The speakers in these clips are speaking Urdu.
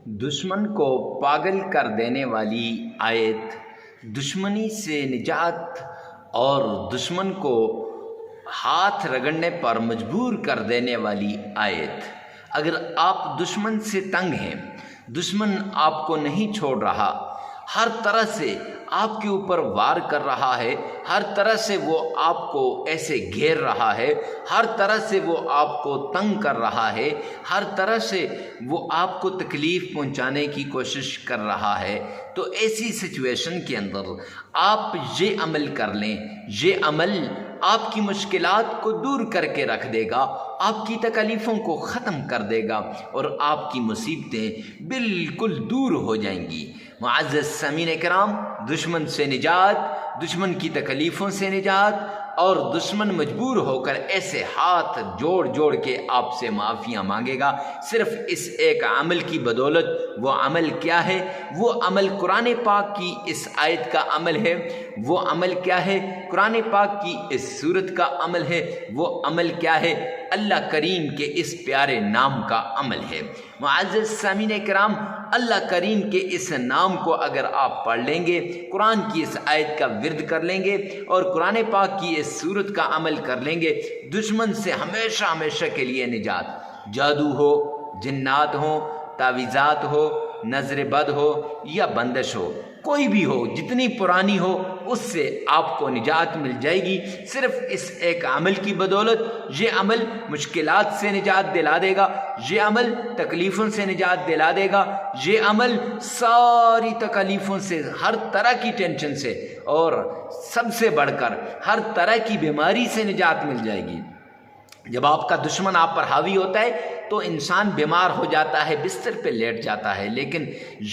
دشمن کو پاگل کر دینے والی آیت، دشمنی سے نجات اور دشمن کو ہاتھ رگڑنے پر مجبور کر دینے والی آیت۔ اگر آپ دشمن سے تنگ ہیں، دشمن آپ کو نہیں چھوڑ رہا، ہر طرح سے آپ کے اوپر وار کر رہا ہے، ہر طرح سے وہ آپ کو ایسے گھیر رہا ہے، ہر طرح سے وہ آپ کو تنگ کر رہا ہے، ہر طرح سے وہ آپ کو تکلیف پہنچانے کی کوشش کر رہا ہے، تو ایسی سچویشن کے اندر آپ یہ عمل کر لیں۔ یہ عمل آپ کی مشکلات کو دور کر کے رکھ دے گا، آپ کی تکلیفوں کو ختم کر دے گا اور آپ کی مصیبتیں بالکل دور ہو جائیں گی۔ معزز سامعین کرام، دشمن سے نجات، دشمن کی تکلیفوں سے نجات اور دشمن مجبور ہو کر ایسے ہاتھ جوڑ جوڑ کے آپ سے معافیاں مانگے گا صرف اس ایک عمل کی بدولت۔ وہ عمل کیا ہے؟ وہ عمل قرآن پاک کی اس آیت کا عمل ہے۔ وہ عمل کیا ہے؟ قرآن پاک کی اس سورت کا عمل ہے۔ وہ عمل کیا ہے؟ اللہ کریم کے اس پیارے نام کا عمل ہے۔ معزز سامعین کرام، اللہ کریم کے اس نام کو اگر آپ پڑھ لیں گے، قرآن کی اس آیت کا ورد کر لیں گے اور قرآن پاک کی اس سورت کا عمل کر لیں گے، دشمن سے ہمیشہ ہمیشہ کے لیے نجات۔ جادو ہو، جنات ہو، تعویذات ہو، نظر بد ہو یا بندش ہو، کوئی بھی ہو، جتنی پرانی ہو، اس سے آپ کو نجات مل جائے گی صرف اس ایک عمل کی بدولت۔ یہ عمل مشکلات سے نجات دلا دے گا، یہ عمل تکلیفوں سے نجات دلا دے گا، یہ عمل ساری تکلیفوں سے، ہر طرح کی ٹینشن سے اور سب سے بڑھ کر ہر طرح کی بیماری سے نجات مل جائے گی۔ جب آپ کا دشمن آپ پر حاوی ہوتا ہے تو انسان بیمار ہو جاتا ہے، بستر پہ لیٹ جاتا ہے، لیکن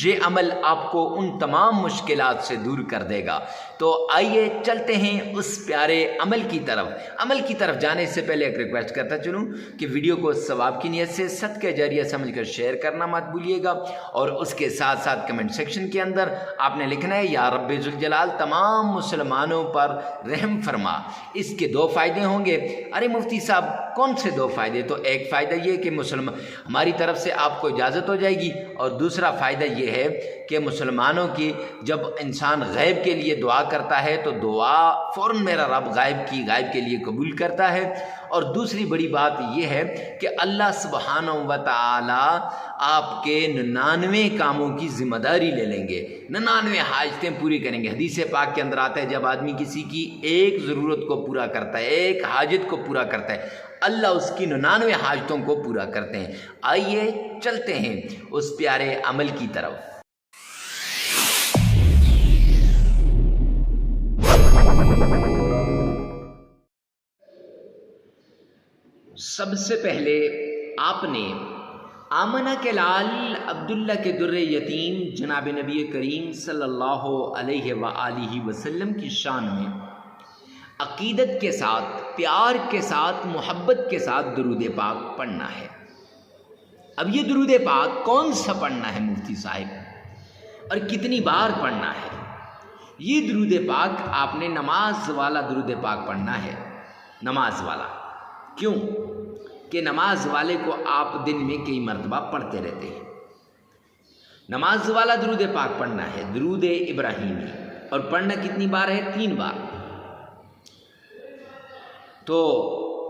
یہ عمل آپ کو ان تمام مشکلات سے دور کر دے گا۔ تو آئیے چلتے ہیں اس پیارے عمل کی طرف۔ عمل کی طرف جانے سے پہلے ایک ریکویسٹ کرتا چلوں کہ ویڈیو کو ثواب کی نیت سے صدقہ جاریہ سمجھ کر شیئر کرنا مت بھولیے گا، اور اس کے ساتھ ساتھ کمنٹ سیکشن کے اندر آپ نے لکھنا ہے یا رب ذوالجلال تمام مسلمانوں پر رحم فرما۔ اس کے دو فائدے ہوں گے۔ ارے مفتی صاحب کون سے دو فائدے؟ تو ایک فائدہ یہ کہ ہماری طرف سے آپ کو اجازت ہو جائے گی، اور دوسرا فائدہ یہ ہے کہ مسلمانوں کی جب انسان غیب کے لیے دعا کرتا ہے تو دعا فوراً میرا رب غائب کے لیے قبول کرتا ہے۔ اور دوسری بڑی بات یہ ہے کہ اللہ سبحانہ و تعالی آپ کے 99 کاموں کی ذمہ داری لے لیں گے، 99 حاجتیں پوری کریں گے۔ حدیث پاک کے اندر آتا ہے جب آدمی کسی کی ایک ضرورت کو پورا کرتا ہے، ایک حاجت کو پورا کرتا ہے، اللہ اس کی 99 حاجتوں کو پورا کرتے ہیں۔ آئیے چلتے ہیں اس پیارے عمل کی طرف۔ سب سے پہلے آپ نے آمنہ کے لال عبداللہ کے در یتیم جناب نبی کریم صلی اللہ علیہ وآلہ وسلم کی شان میں عقیدت کے ساتھ، پیار کے ساتھ، محبت کے ساتھ درود پاک پڑھنا ہے۔ اب یہ درود پاک کون سا پڑھنا ہے مفتی صاحب، اور کتنی بار پڑھنا ہے؟ یہ درود پاک آپ نے نماز والا درود پاک پڑھنا ہے۔ نماز والا کیوں؟ کہ نماز والے کو آپ دن میں کئی مرتبہ پڑھتے رہتے ہیں۔ نماز والا درود پاک پڑھنا ہے، درود ابراہیمی، اور پڑھنا کتنی بار ہے؟ 3 بار۔ تو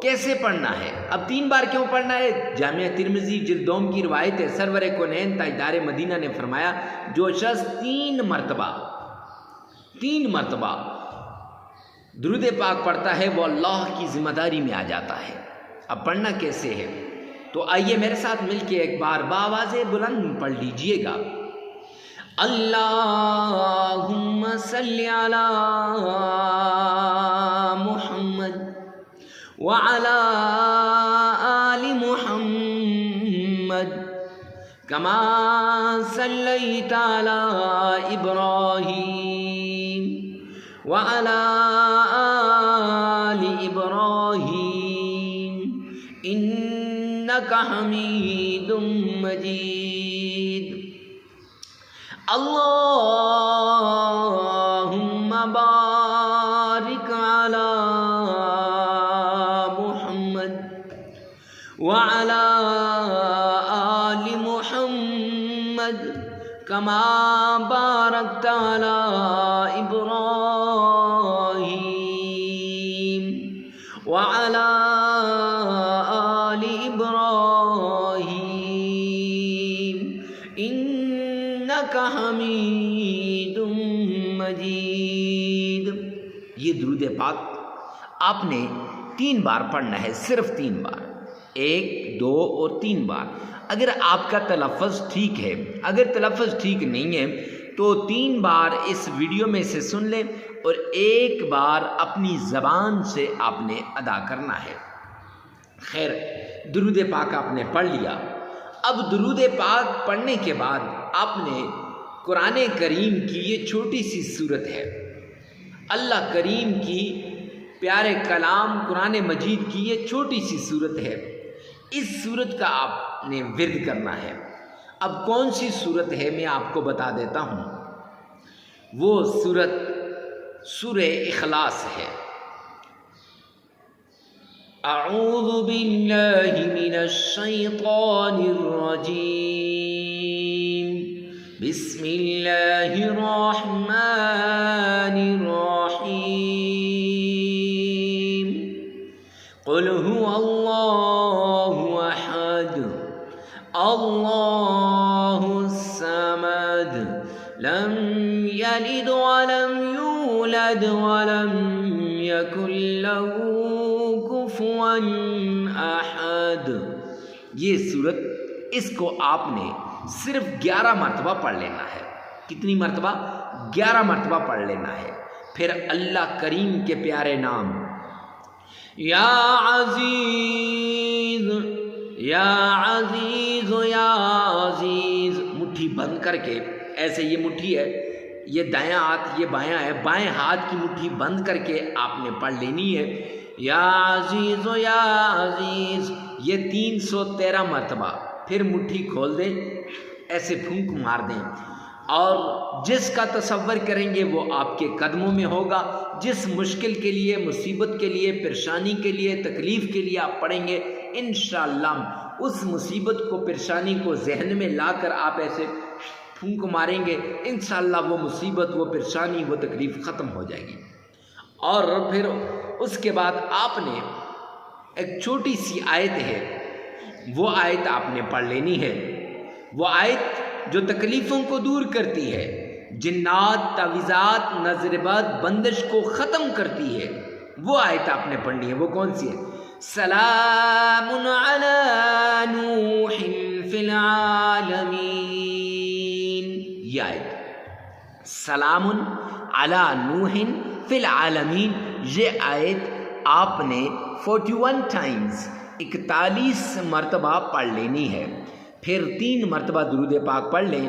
کیسے پڑھنا ہے؟ اب 3 بار کیوں پڑھنا ہے؟ جامعہ ترمذی جلد 2 کی روایت ہے، سرور کونین تاجدار مدینہ نے فرمایا جو شخص 3 مرتبہ درود پاک پڑھتا ہے وہ اللہ کی ذمہ داری میں آ جاتا ہے۔ اب پڑھنا کیسے ہے؟ تو آئیے میرے ساتھ مل کے ایک بار بآواز بلند پڑھ لیجئے گا۔ اللہم صلی علی محمد وعلی آل محمد کما صلیت علی ابراہیم وعلی آل ابراہیم انک حمید مجید۔ اللہم بارک علی محمد وعلی آل محمد محمد كما باركت على إبراهيم وعلى آل إبراهيم إنك حميد مجيد. یہ درود پاک آپ نے 3 بار پڑھنا ہے، صرف 3 بار، 1 2 اور 3 بار. اگر آپ کا تلفظ ٹھیک ہے، اگر تلفظ ٹھیک نہیں ہے تو 3 بار اس ویڈیو میں سے سن لیں اور 1 بار اپنی زبان سے آپ نے ادا کرنا ہے. خیر، درود پاک آپ نے پڑھ لیا. اب درود پاک پڑھنے کے بعد آپ نے قرآن کریم کی یہ چھوٹی سی صورت ہے، اللہ کریم کی پیارے کلام قرآن مجید کی یہ چھوٹی سی صورت ہے، اس صورت کا آپ نے ورد کرنا ہے. اب کون سی صورت ہے میں آپ کو بتا دیتا ہوں. وہ صورت سورہ اخلاص ہے. اعوذ باللہ من الشیطان الرجیم بسم اللہ الرحمن الرحیم قل هو اللہ احد اللہ الصمد لم یلد ولم یولد ولم یکن له کفوا احد. یہ صورت، اس کو آپ نے صرف 11 مرتبہ پڑھ لینا ہے. کتنی مرتبہ؟ 11 مرتبہ پڑھ لینا ہے. پھر اللہ کریم کے پیارے نام یا عزیز یا عزیز یا عزیز مٹھی بند کر کے، ایسے یہ مٹھی ہے، یہ دایاں ہاتھ یہ بایاں ہے، بائیں ہاتھ کی مٹھی بند کر کے آپ نے پڑھ لینی ہے. یا عزیز یا عزیز یہ 313 مرتبہ. پھر مٹھی کھول دیں، ایسے پھونک مار دیں، اور جس کا تصور کریں گے وہ آپ کے قدموں میں ہوگا. جس مشکل کے لیے، مصیبت کے لیے، پریشانی کے لیے، تکلیف کے لیے آپ پڑھیں گے، انشاءاللہ اس مصیبت کو، پریشانی کو ذہن میں لا کر آپ ایسے پھونک ماریں گے، انشاءاللہ وہ مصیبت، وہ پریشانی، وہ تکلیف ختم ہو جائے گی. اور پھر اس کے بعد آپ نے ایک چھوٹی سی آیت ہے، وہ آیت آپ نے پڑھ لینی ہے. وہ آیت جو تکلیفوں کو دور کرتی ہے، جنات، تعویذات، نظر بد، بندش کو ختم کرتی ہے، وہ آیت آپ نے پڑھنی ہے. وہ کون سی ہے؟ سلام علی نوح فی العالمین. یہ آیت سلام علی نوح فی العالمین، یہ آیت آپ نے 41 ٹائمز 41 مرتبہ پڑھ لینی ہے. پھر 3 مرتبہ درود پاک پڑھ لیں،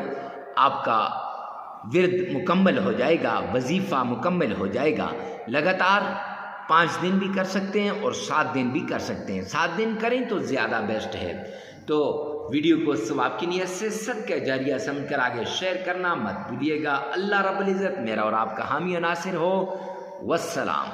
آپ کا ورد مکمل ہو جائے گا، وظیفہ مکمل ہو جائے گا. لگاتار 5 دن بھی کر سکتے ہیں اور 7 دن بھی کر سکتے ہیں. 7 دن کریں تو زیادہ بیسٹ ہے. تو ویڈیو کو ثواب کی نیت سے صدقہ جاریہ سمجھ کر آگے شیئر کرنا مت بھولیے گا. اللہ رب العزت میرا اور آپ کا حامی و ناصر ہو. والسلام.